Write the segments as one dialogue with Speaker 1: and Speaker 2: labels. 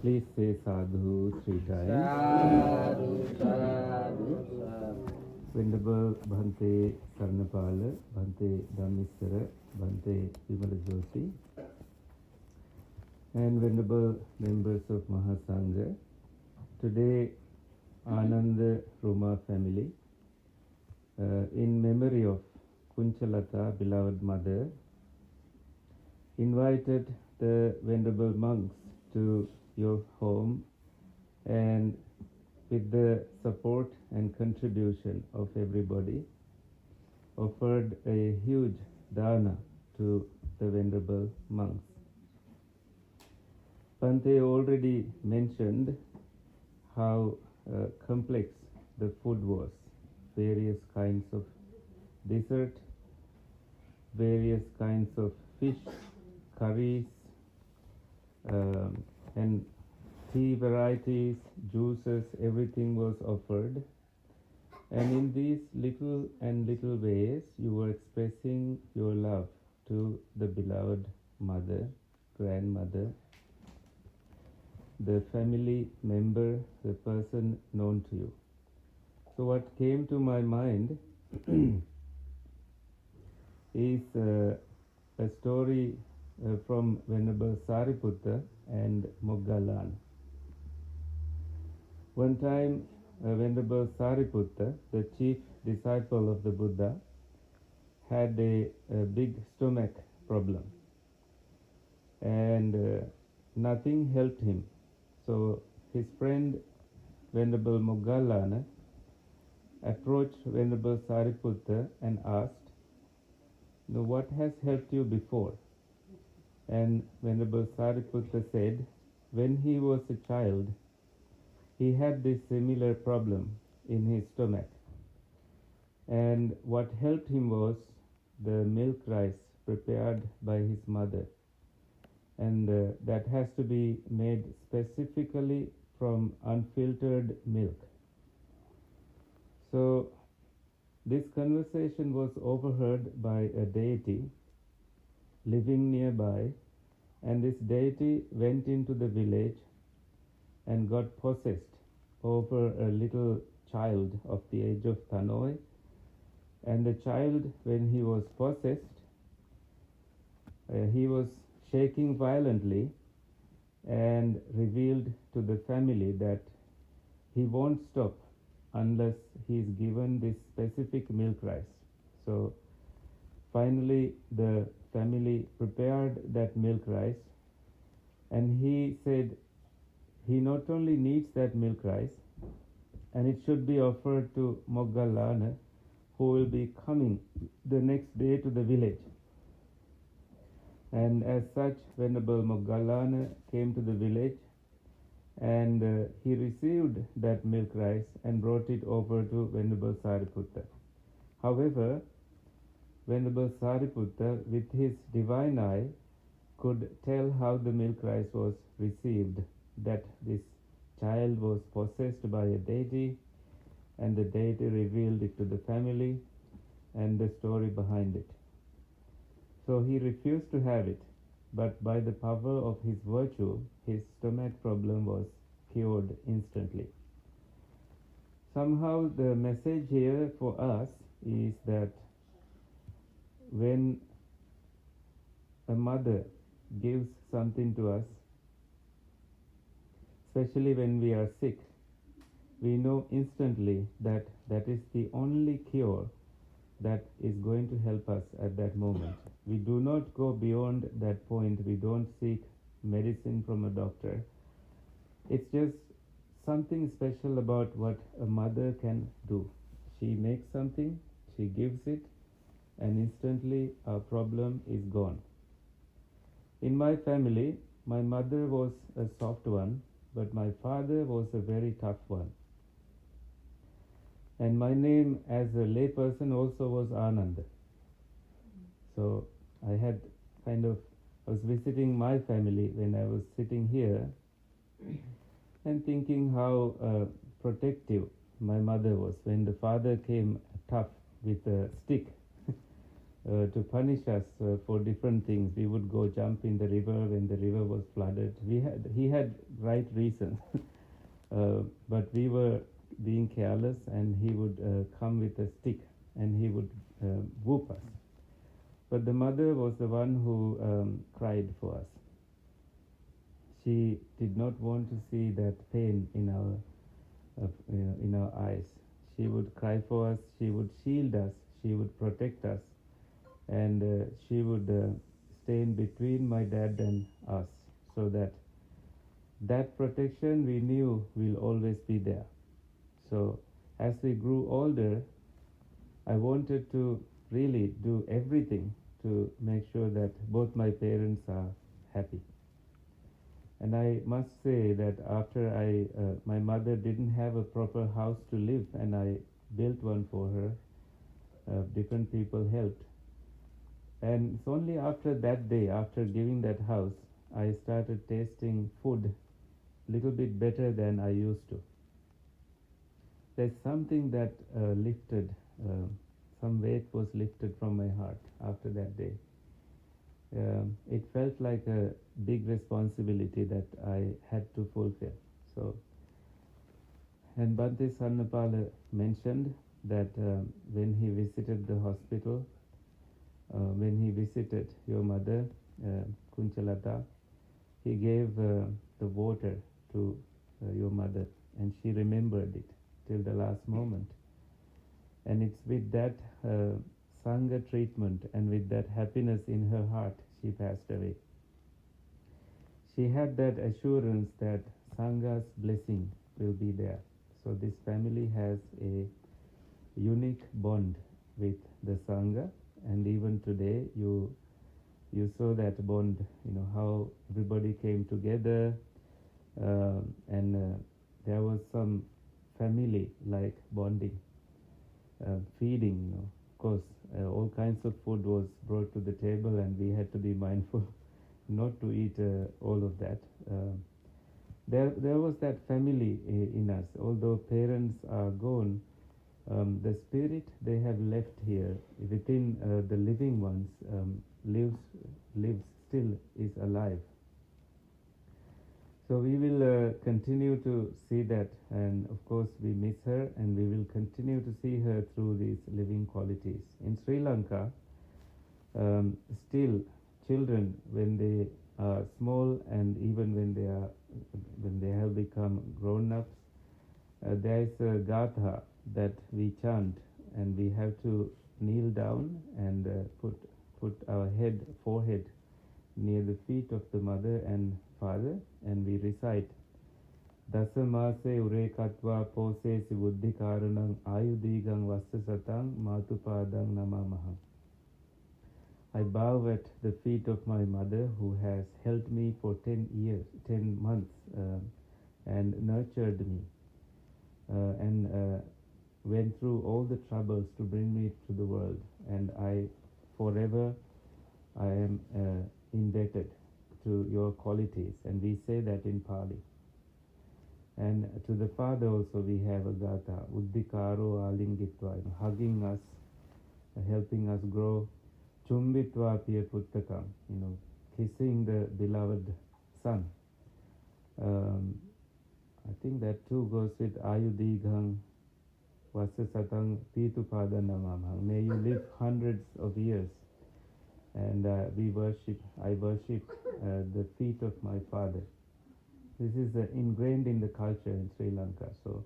Speaker 1: Please say sadhu 3 times.
Speaker 2: Sadhu, sadhu, sadhu.
Speaker 1: Venerable Bhante Sarnapala, Bhante Dhammisara, Bhante Vimalajyoti, and Venerable members of Mahasangha. Today, Ananda Ruma family, in memory of Kunchalata, beloved mother, invited the Venerable monks to your home, and with the support and contribution of everybody, offered a huge dana to the Venerable monks. Bhante already mentioned how complex the food was. Various kinds of dessert, various kinds of fish, curries, and tea varieties, juices, everything was offered. And in these little ways, you were expressing your love to the beloved mother, grandmother, the family member, the person known to you. So what came to my mind is a story from Venerable Sāriputta and Moggallāna. One time, Venerable Sāriputta, the chief disciple of the Buddha, had a big stomach problem, and nothing helped him. So his friend Venerable Moggallāna approached Venerable Sāriputta and asked, what has helped you before? And Venerable Sāriputta said, when he was a child, he had this similar problem in his stomach. And what helped him was the milk rice prepared by his mother. And that has to be made specifically from unfiltered milk. So this conversation was overheard by a deity living nearby, and this deity went into the village and got possessed over a little child of the age of Tanoi. And the child, when he was possessed, he was shaking violently and revealed to the family that he won't stop unless he is given this specific milk rice. So finally the family prepared that milk rice, and he said he not only needs that milk rice, and it should be offered to Moggallāna, who will be coming the next day to the village. And as such, Venerable Moggallāna came to the village, and he received that milk rice and brought it over to Venerable Sāriputta. However, Venerable Sāriputta, with his divine eye, could tell how the milk rice was received, that this child was possessed by a deity, and the deity revealed it to the family and the story behind it. So he refused to have it, but by the power of his virtue, his stomach problem was cured instantly. Somehow the message here for us is that when a mother gives something to us, especially when we are sick, we know instantly that that is the only cure that is going to help us at that moment. We do not go beyond that point. We don't seek medicine from a doctor. It's just something special about what a mother can do. She makes something, she gives it, and instantly our problem is gone. In my family, my mother was a soft one, but my father was a very tough one. And my name as a lay person also was Ananda. So I was visiting my family when I was sitting here and thinking how protective my mother was. When the father came tough with a stick to punish us for different things. We would go jump in the river when the river was flooded. He had right reasons, but we were being careless, and he would come with a stick and he would whoop us. But the mother was the one who cried for us. She did not want to see that pain in our eyes. She would cry for us. She would shield us. She would protect us, and she would stay in between my dad and us, so that protection we knew will always be there. So as we grew older, I wanted to really do everything to make sure that both my parents are happy. And I must say that after my mother didn't have a proper house to live, and I built one for her. Different people helped. And it's only after that day, after giving that house, I started tasting food a little bit better than I used to. There's something that lifted, some weight was lifted from my heart after that day. It felt like a big responsibility that I had to fulfill. So, and Bhante Sarnapala mentioned that when he visited the hospital, when he visited your mother, Kunchalata, he gave the water to your mother, and she remembered it till the last moment. And it's with that Sangha treatment and with that happiness in her heart, she passed away. She had that assurance that Sangha's blessing will be there. So this family has a unique bond with the Sangha, and even today you saw that bond, how everybody came together, and there was some family-like bonding, feeding, of course, all kinds of food was brought to the table, and we had to be mindful not to eat all of that. There was that family in us. Although parents are gone, the spirit they have left here within the living ones lives still, is alive. So we will continue to see that, and of course we miss her, and we will continue to see her through these living qualities. In Sri Lanka, still children, when they are small, and even when they have become grown-ups, there is a gatha that we chant, and we have to kneel down and put our forehead near the feet of the mother and father, and we recite Dasamase urekatva pose sibuddhi karanang ayudigang vasasatang matupadang namamaham. I bow at the feet of my mother, who has held me for 10 months, and nurtured me, and went through all the troubles to bring me to the world, and forever I am indebted to your qualities, and we say that in Pali. And to the father also we have a gatha, uddikaro alingitva, hugging us, helping us grow, chumbitva piya puttakam, kissing the beloved son. I think that too goes with ayudighang vasasatang pitupada namamhang. May you live hundreds of years. And I worship the feet of my father. This is ingrained in the culture in Sri Lanka. So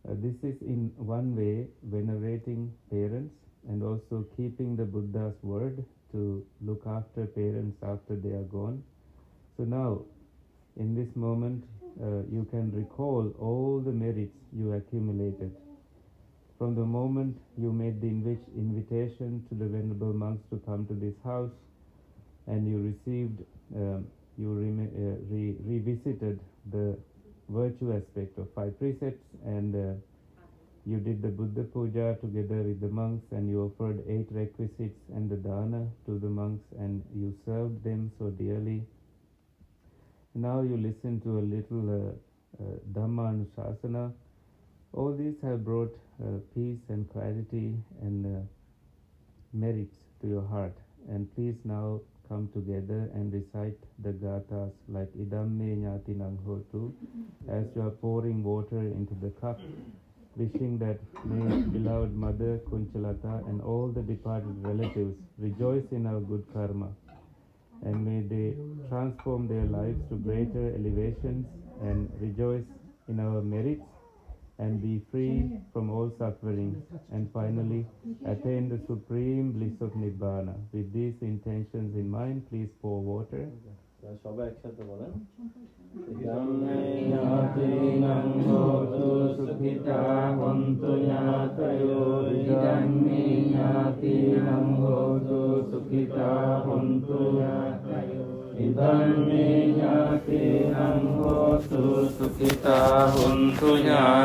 Speaker 1: this is in one way venerating parents, and also keeping the Buddha's word to look after parents after they are gone. So now, in this moment, you can recall all the merits you accumulated. From the moment you made the invitation to the Venerable monks to come to this house, and you received, revisited the virtue aspect of 5 precepts, and you did the Buddha Puja together with the monks, and you offered 8 requisites and the dana to the monks, and you served them so dearly. Now you listen to a little Dhamma-anusasana. All these have brought peace and clarity, and merits to your heart. And please now come together and recite the gathas like idamme ñātinang hotu as you are pouring water into the cup, wishing that may beloved Mother Kunchalata and all the departed relatives rejoice in our good karma, and may they transform their lives to greater elevations and rejoice in our merits and be free from all sufferings, and finally attain the supreme bliss of Nibbana. With these intentions in mind, please pour water.
Speaker 2: সবাই একসাথে বলেন ইদাম্মে ஞাতিনাং হোতু সুখিতা হন্তু ஞাতয়ো ইদাম্মে ஞাতিনাং হোতু সুখিতা হন্তু ஞাতয়ো ইদাম্মে ஞাতিনাং হোতু সুখিতা হন্তু ஞাতয়ো